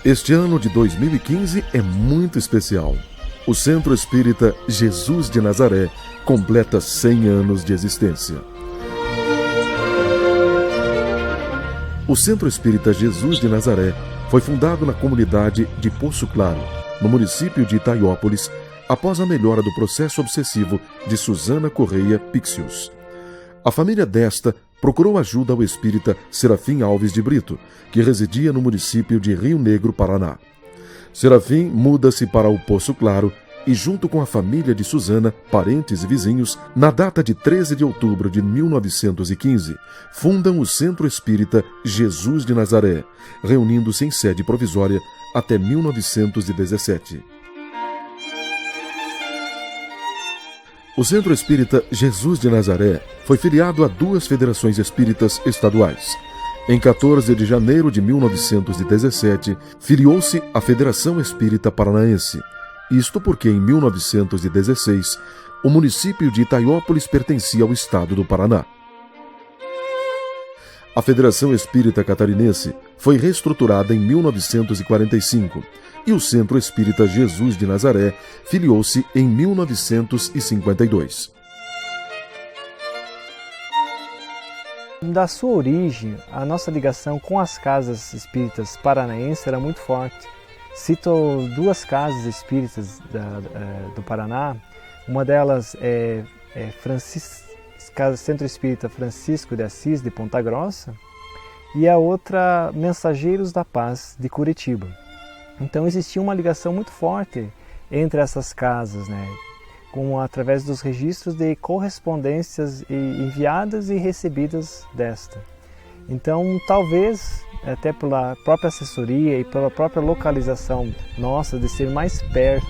Este ano de 2015 é muito especial. O Centro Espírita Jesus de Nazaré completa 100 anos de existência. O Centro Espírita Jesus de Nazaré foi fundado na comunidade de Poço Claro, no município de Itaiópolis, após a melhora do processo obsessivo de Susana Correia Pixius. A família desta procurou ajuda ao espírita Serafim Alves de Brito, que residia no município de Rio Negro, Paraná. Serafim muda-se para o Poço Claro e, junto com a família de Susana, parentes e vizinhos, na data de 13 de outubro de 1915, fundam o Centro Espírita Jesus de Nazaré, reunindo-se em sede provisória até 1917. O Centro Espírita Jesus de Nazaré foi filiado a 2 federações espíritas estaduais. Em 14 de janeiro de 1917, filiou-se à Federação Espírita Paranaense, isto porque em 1916 o município de Itaiópolis pertencia ao estado do Paraná. A Federação Espírita Catarinense foi reestruturada em 1945 e o Centro Espírita Jesus de Nazaré filiou-se em 1952. Da sua origem, a nossa ligação com as casas espíritas paranaenses era muito forte. Cito 2 casas espíritas do Paraná. Uma delas é Centro Espírita Francisco de Assis, de Ponta Grossa, e a outra Mensageiros da Paz, de Curitiba. Então existia uma ligação muito forte entre essas casas, através dos registros de correspondências enviadas e recebidas desta. Então, talvez, até pela própria assessoria e pela própria localização nossa de ser mais perto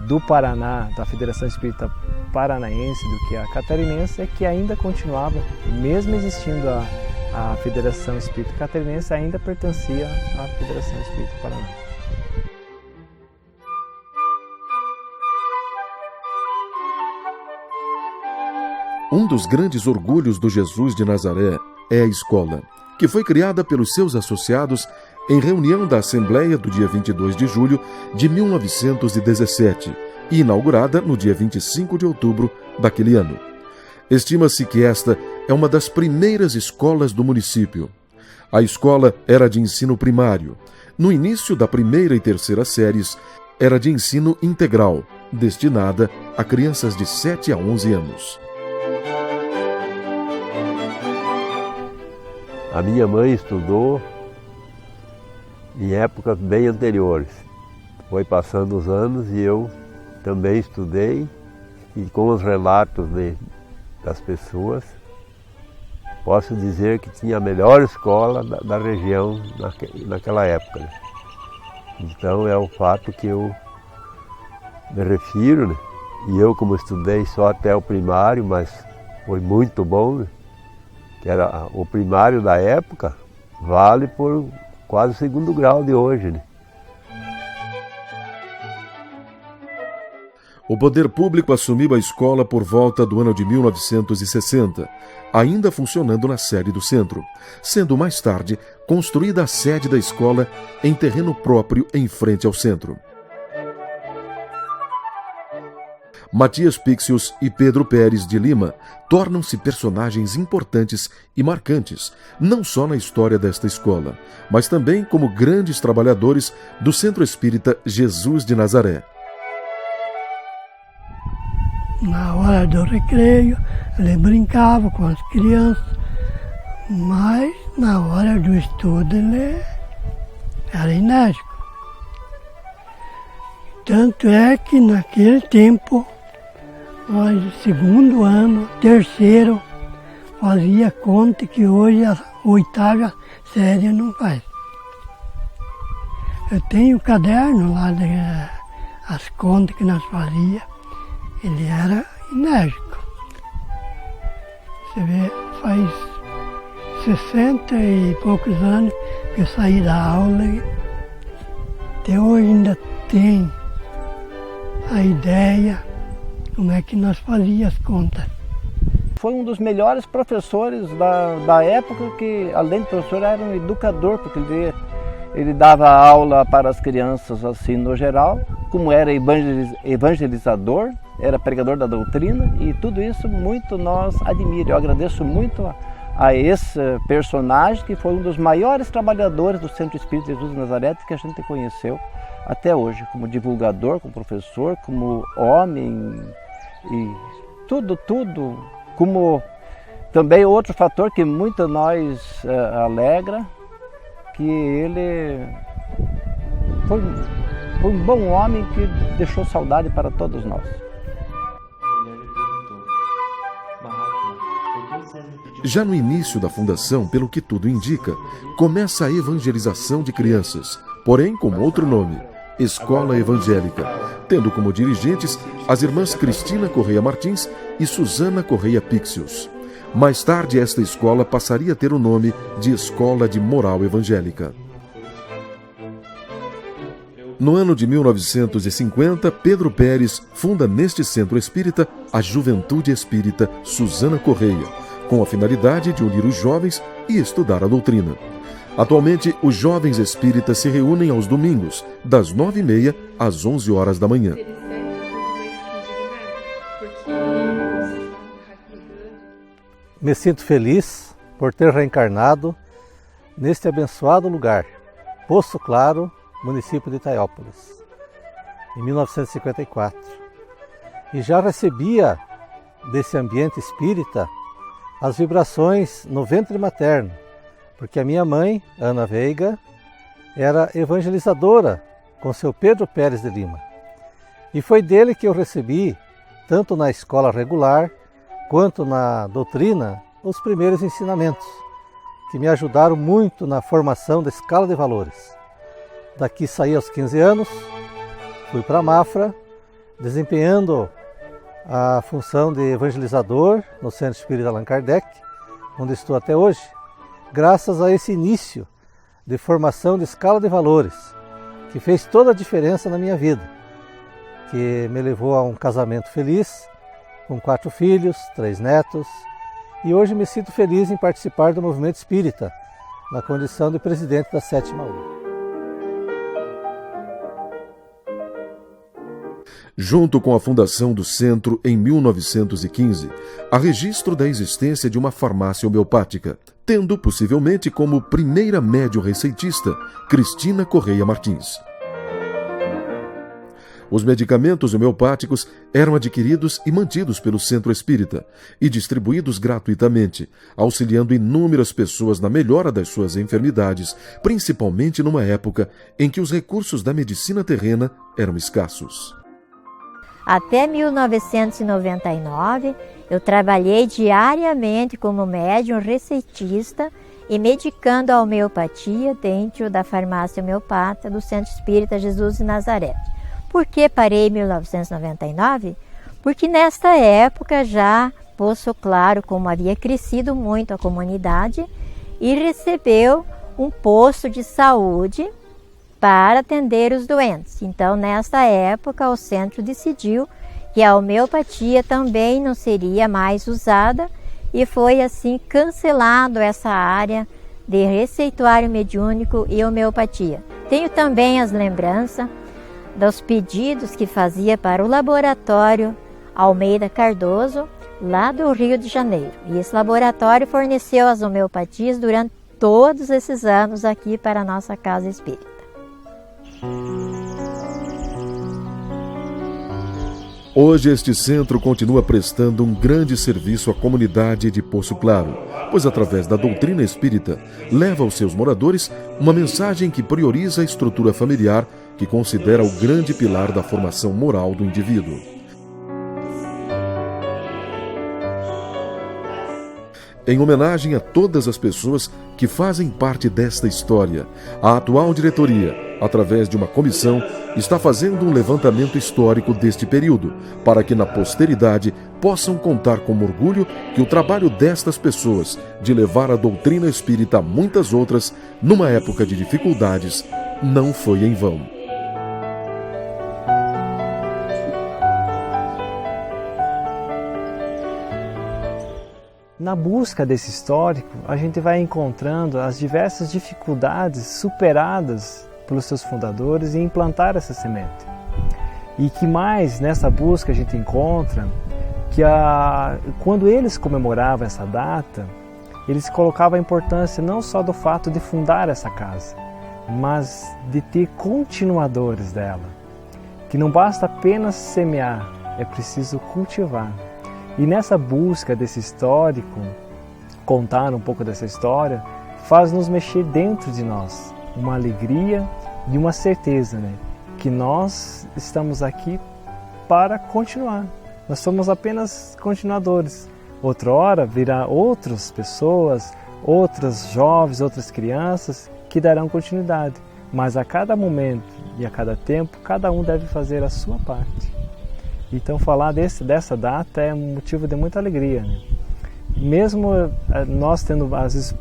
do Paraná, da Federação Espírita Paranaense do que a catarinense, é que ainda continuava, mesmo existindo a Federação Espírita Catarinense, ainda pertencia à Federação Espírita Paraná. Um dos grandes orgulhos do Jesus de Nazaré é a escola, que foi criada pelos seus associados em reunião da Assembleia do dia 22 de julho de 1917 e inaugurada no dia 25 de outubro daquele ano. Estima-se que esta é uma das primeiras escolas do município. A escola era de ensino primário. No início da 1ª e 3ª séries, era de ensino integral, destinada a crianças de 7 a 11 anos. A minha mãe estudou em épocas bem anteriores. Foi passando os anos e eu também estudei, e com os relatos das pessoas, posso dizer que tinha a melhor escola da região naquela época. Então é o fato que eu me refiro, e eu, como estudei só até o primário, mas foi muito bom, que era o primário da época, vale por quase o 2º grau de hoje. O poder público assumiu a escola por volta do ano de 1960, ainda funcionando na sede do centro, sendo mais tarde construída a sede da escola em terreno próprio em frente ao centro. Matias Pixius e Pedro Pérez de Lima tornam-se personagens importantes e marcantes, não só na história desta escola, mas também como grandes trabalhadores do Centro Espírita Jesus de Nazaré. Na hora do recreio, ele brincava com as crianças, mas na hora do estudo ele era enérgico. Tanto é que naquele tempo, nós, 2º ano, 3º, fazia conta que hoje a 8ª série não faz. Eu tenho o caderno lá, as contas que nós fazíamos, ele era enérgico. Você vê, faz 60 e poucos anos que eu saí da aula e até hoje ainda tem a ideia como é que nós fazíamos as contas. Foi um dos melhores professores da época, que além de professor era um educador, porque ele Ele dava aula para as crianças assim no geral, como era evangelizador, era pregador da doutrina, e tudo isso muito nós admiramos. Eu agradeço muito a esse personagem que foi um dos maiores trabalhadores do Centro Espírita Jesus de Nazaré que a gente conheceu até hoje, como divulgador, como professor, como homem e tudo, como também outro fator que muito nós alegra, que ele foi um bom homem que deixou saudade para todos nós. Já no início da fundação, pelo que tudo indica, começa a evangelização de crianças, porém com outro nome, Escola Evangélica, tendo como dirigentes as irmãs Cristina Correia Martins e Susana Correia Pixius. Mais tarde, esta escola passaria a ter o nome de Escola de Moral Evangélica. No ano de 1950, Pedro Pérez funda neste centro espírita a Juventude Espírita Susana Correia, com a finalidade de unir os jovens e estudar a doutrina. Atualmente, os jovens espíritas se reúnem aos domingos, das 9h30 às 11 horas da manhã. Me sinto feliz por ter reencarnado neste abençoado lugar, Poço Claro, município de Itaiópolis, em 1954. E já recebia desse ambiente espírita as vibrações no ventre materno, porque a minha mãe, Ana Veiga, era evangelizadora com seu Pedro Pérez de Lima. E foi dele que eu recebi, tanto na escola regular quanto na doutrina, os primeiros ensinamentos, que me ajudaram muito na formação da escala de valores. Daqui saí aos 15 anos, fui para a Mafra, desempenhando a função de evangelizador no Centro Espírita Allan Kardec, onde estou até hoje, graças a esse início de formação de escala de valores, que fez toda a diferença na minha vida, que me levou a um casamento feliz, com 4 filhos, 3 netos, e hoje me sinto feliz em participar do movimento espírita, na condição de presidente da 7ª UA. Junto com a fundação do centro em 1915, há registro da existência de uma farmácia homeopática, tendo possivelmente como primeira médium receitista Cristina Correia Martins. Os medicamentos homeopáticos eram adquiridos e mantidos pelo Centro Espírita e distribuídos gratuitamente, auxiliando inúmeras pessoas na melhora das suas enfermidades, principalmente numa época em que os recursos da medicina terrena eram escassos. Até 1999, eu trabalhei diariamente como médium receitista e medicando a homeopatia dentro da farmácia homeopata do Centro Espírita Jesus de Nazaré. Por que parei em 1999? Porque nesta época já Poço Claro, como havia crescido muito a comunidade, e recebeu um posto de saúde para atender os doentes. Então, nesta época, o centro decidiu que a homeopatia também não seria mais usada e foi assim cancelado essa área de receituário mediúnico e homeopatia. Tenho também as lembranças dos pedidos que fazia para o laboratório Almeida Cardoso, lá do Rio de Janeiro. E esse laboratório forneceu as homeopatias durante todos esses anos aqui para a nossa casa espírita. Hoje este centro continua prestando um grande serviço à comunidade de Poço Claro, pois através da doutrina espírita leva aos seus moradores uma mensagem que prioriza a estrutura familiar, que considera o grande pilar da formação moral do indivíduo. Em homenagem a todas as pessoas que fazem parte desta história, a atual diretoria, através de uma comissão, está fazendo um levantamento histórico deste período, para que na posteridade possam contar com orgulho que o trabalho destas pessoas, de levar a doutrina espírita a muitas outras, numa época de dificuldades, não foi em vão. na busca desse histórico, a gente vai encontrando as diversas dificuldades superadas pelos seus fundadores em implantar essa semente. E que mais nessa busca a gente encontra que quando eles comemoravam essa data, eles colocavam a importância não só do fato de fundar essa casa, mas de ter continuadores dela. Que não basta apenas semear, é preciso cultivar. E nessa busca desse histórico, contar um pouco dessa história, faz nos mexer dentro de nós uma alegria e uma certeza, né? Que nós estamos aqui para continuar. Nós somos apenas continuadores. Outra hora virá outras pessoas, outras jovens, outras crianças que darão continuidade. Mas a cada momento e a cada tempo, cada um deve fazer a sua parte. Então falar dessa data é um motivo de muita alegria, né? Mesmo nós tendo às vezes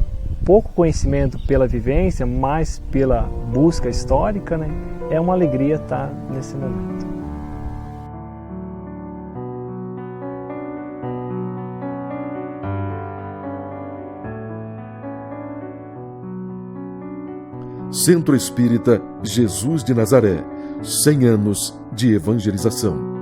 pouco conhecimento pela vivência, mas pela busca histórica, né? É uma alegria estar nesse momento. Centro Espírita Jesus de Nazaré, 100 anos de evangelização.